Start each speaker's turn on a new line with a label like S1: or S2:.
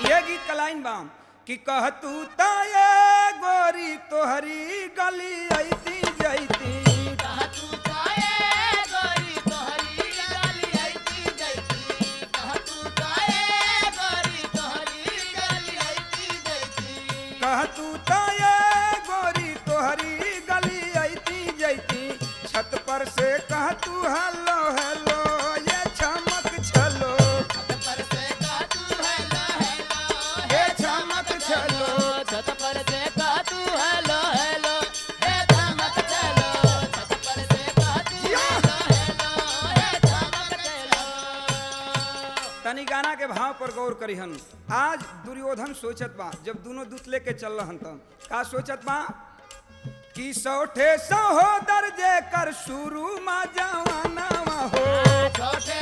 S1: ये गीत का लाइन बाम कि कह तू ताये गोरी तोहरी गली ऐती जैती कह तू ताये गोरी तोहरी गली ऐती जैती छत पर से कह तू हेलो हेलो ये चमक छलो ये चमक छलो
S2: छत पर से का तू हेलो हेलो हे चमक चलो छत पर से का तू हेलो हेलो हे चमक चलो।
S1: तनी गाना के भाव पर गौर करिहन। आज दुर्योधन सोचत बा जब दोनों दूत लेके चल रहन त का सोचत बा कि सौठे सहोदर जे कर शुरू मा जवाना हो
S2: छोटे